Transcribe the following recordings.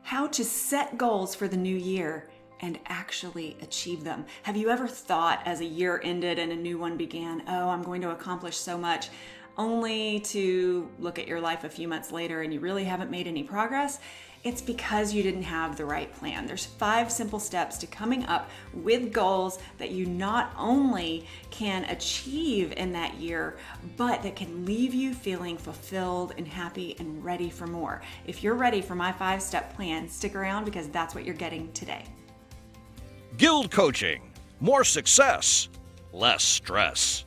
how to set goals for the new year and actually achieve them. Have you ever thought as a year ended and a new one began, oh, I'm going to accomplish so much, only to look at your life a few months later and you really haven't made any progress? It's because you didn't have the right plan. There's 5 simple steps to coming up with goals that you not only can achieve in that year, but that can leave you feeling fulfilled and happy and ready for more. If you're ready for my 5-step plan, stick around because that's what you're getting today. GILD Coaching. More success, less stress.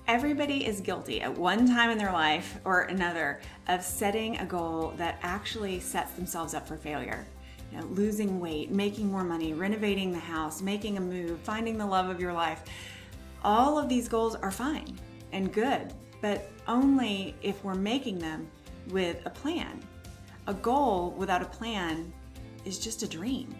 Everybody is guilty at one time in their life or another of setting a goal that actually sets themselves up for failure. You know, losing weight, making more money, renovating the house, making a move, finding the love of your life. All of these goals are fine and good, but only if we're making them with a plan. A goal without a plan is just a dream.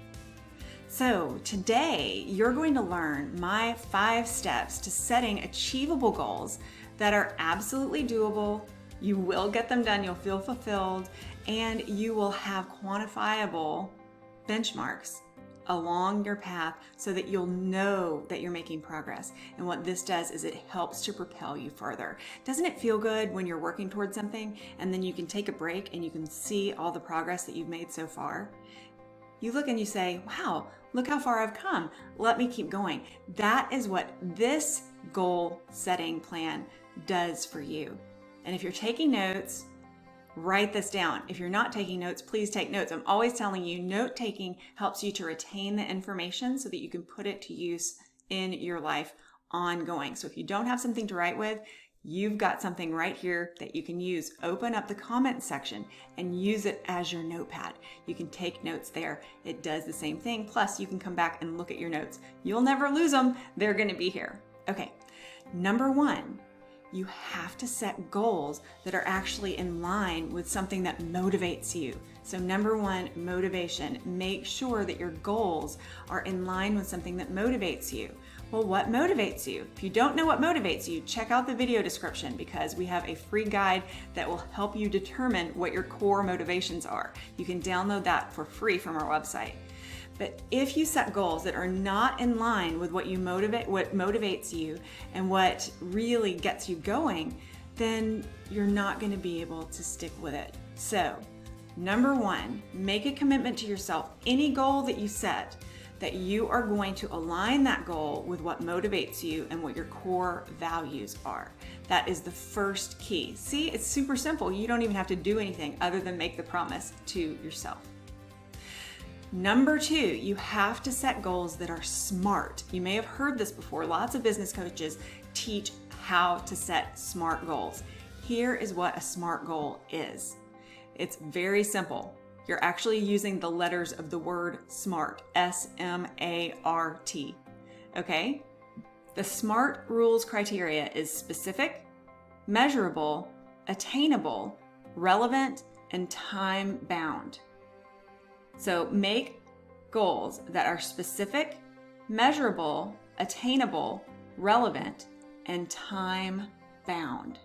So today, you're going to learn my 5 steps to setting achievable goals that are absolutely doable. You will get them done, you'll feel fulfilled, and you will have quantifiable benchmarks along your path so that you'll know that you're making progress. And what this does is it helps to propel you further. Doesn't it feel good when you're working towards something and then you can take a break and you can see all the progress that you've made so far? You look and you say, wow, look how far I've come. Let me keep going. That is what this goal setting plan does for you. And if you're taking notes, write this down. If you're not taking notes, please take notes. I'm always telling you, note taking helps you to retain the information so that you can put it to use in your life ongoing. So if you don't have something to write with, you've got something right here that you can use. Open up the comment section and use it as your notepad. You can take notes there. It does the same thing. Plus, you can come back and look at your notes. You'll never lose them. They're going to be here. Okay. Number 1, you have to set goals that are actually in line with something that motivates you. So number 1, motivation. Make sure that your goals are in line with something that motivates you. Well, what motivates you? If you don't know what motivates you, check out the video description because we have a free guide that will help you determine what your core motivations are. You can download that for free from our website. But if you set goals that are not in line with what motivates you and what really gets you going, then you're not going to be able to stick with it. So, number 1, make a commitment to yourself. Any goal that you set, that you are going to align that goal with what motivates you and what your core values are. That is the first key. See, it's super simple. You don't even have to do anything other than make the promise to yourself. Number 2, you have to set goals that are SMART. You may have heard this before. Lots of business coaches teach how to set SMART goals. Here is what a SMART goal is. It's very simple. You're actually using the letters of the word SMART, S-M-A-R-T, okay? The SMART rules criteria is specific, measurable, attainable, relevant, and time-bound. So make goals that are specific, measurable, attainable, relevant, and time-bound.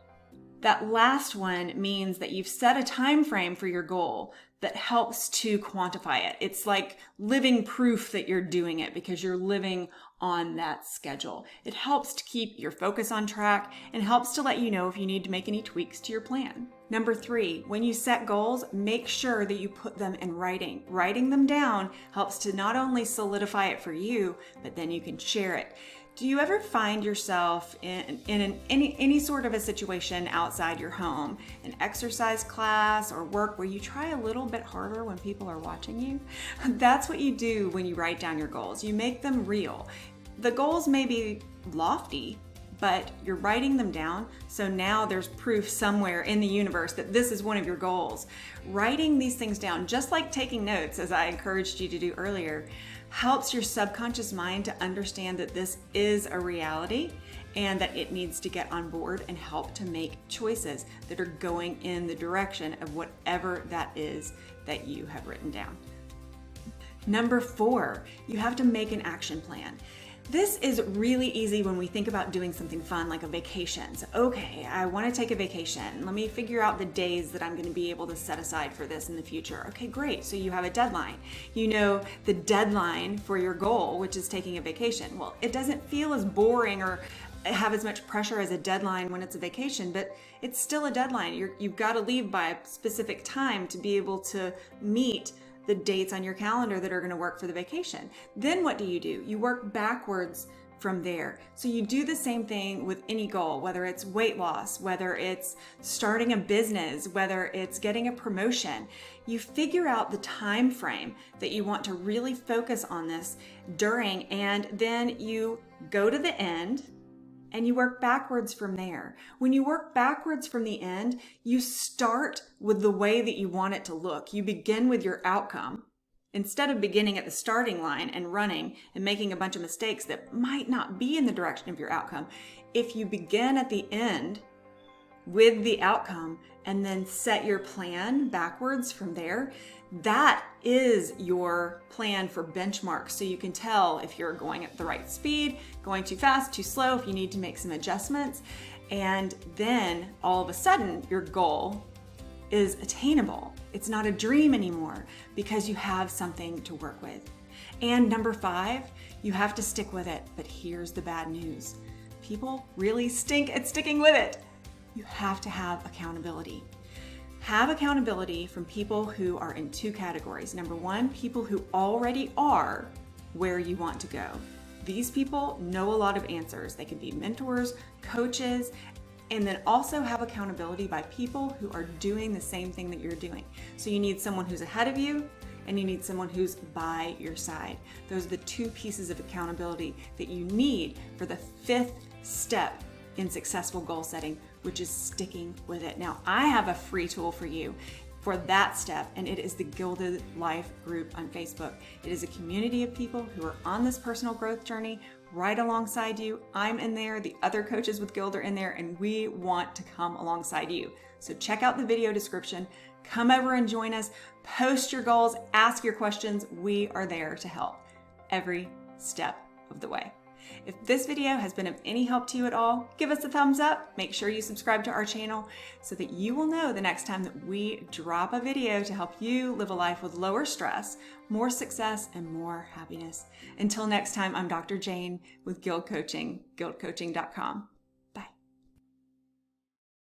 That last one means that you've set a time frame for your goal that helps to quantify it. It's like living proof that you're doing it because you're living on that schedule. It helps to keep your focus on track and helps to let you know if you need to make any tweaks to your plan. Number 3, when you set goals, make sure that you put them in writing. Writing them down helps to not only solidify it for you, but then you can share it. Do you ever find yourself in any sort of a situation outside your home, an exercise class or work where you try a little bit harder when people are watching you? That's what you do when you write down your goals. You make them real. The goals may be lofty, but you're writing them down, so now there's proof somewhere in the universe that this is one of your goals. Writing these things down, just like taking notes, as I encouraged you to do earlier, helps your subconscious mind to understand that this is a reality and that it needs to get on board and help to make choices that are going in the direction of whatever that is that you have written down. Number 4, you have to make an action plan. This is really easy when we think about doing something fun like a vacation. So, okay, I want to take a vacation. Let me figure out the days that I'm going to be able to set aside for this in the future. Okay, great. So you have a deadline. You know the deadline for your goal, which is taking a vacation. Well, it doesn't feel as boring or have as much pressure as a deadline when it's a vacation, but it's still a deadline. You've got to leave by a specific time to be able to meet the dates on your calendar that are going to work for the vacation. Then what do? You work backwards from there. So you do the same thing with any goal, whether it's weight loss, whether it's starting a business, whether it's getting a promotion. You figure out the time frame that you want to really focus on this during, and then you go to the end and you work backwards from there. When you work backwards from the end, you start with the way that you want it to look. You begin with your outcome. Instead of beginning at the starting line and running and making a bunch of mistakes that might not be in the direction of your outcome, if you begin at the end with the outcome and then set your plan backwards from there, that is your plan for benchmarks. So you can tell if you're going at the right speed, going too fast, too slow, if you need to make some adjustments. And then all of a sudden your goal is attainable. It's not a dream anymore because you have something to work with. And number 5, you have to stick with it. But here's the bad news. People really stink at sticking with it. You have to have accountability. Have accountability from people who are in 2 categories. Number 1, people who already are where you want to go. These people know a lot of answers. They can be mentors, coaches, and then also have accountability by people who are doing the same thing that you're doing. So you need someone who's ahead of you, and you need someone who's by your side. Those are the 2 pieces of accountability that you need for the 5th step in successful goal setting, which is sticking with it. Now, I have a free tool for you for that step, and it is the Gilded Life group on Facebook. It is a community of people who are on this personal growth journey right alongside you. I'm in there, the other coaches with Gild are in there, and we want to come alongside you. So check out the video description, come over and join us, post your goals, ask your questions. We are there to help every step of the way. If this video has been of any help to you at all, give us a thumbs up. Make sure you subscribe to our channel so that you will know the next time that we drop a video to help you live a life with lower stress, more success, and more happiness. Until next time, I'm Dr. Jane with GILD Coaching, GILDcoaching.com.